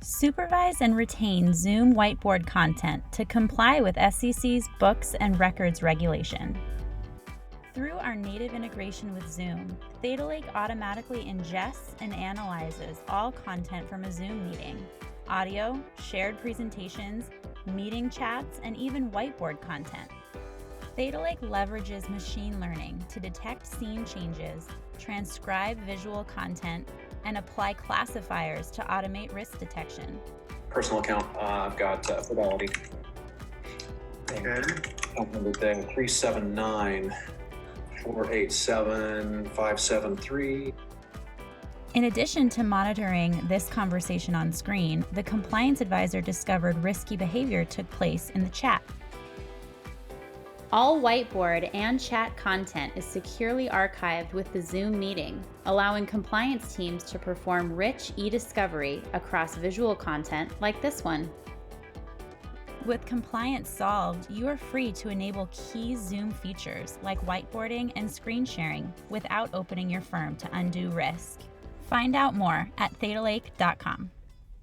Supervise and retain Zoom whiteboard content to comply with SEC's books and records regulation. Through our native integration with Zoom, Theta Lake automatically ingests and analyzes all content from a Zoom meeting: audio, shared presentations, meeting chats, and even whiteboard content. Theta Lake leverages machine learning to detect scene changes, transcribe visual content, and apply classifiers to automate risk detection. Personal account, I've got Fidelity. Okay. Account number thing 379-487-573. In addition to monitoring this conversation on screen, the compliance advisor discovered risky behavior took place in the chat. All whiteboard and chat content is securely archived with the Zoom meeting, allowing compliance teams to perform rich e-discovery across visual content like this one. With compliance solved, you are free to enable key Zoom features like whiteboarding and screen sharing without opening your firm to undue risk. Find out more at thetalake.com.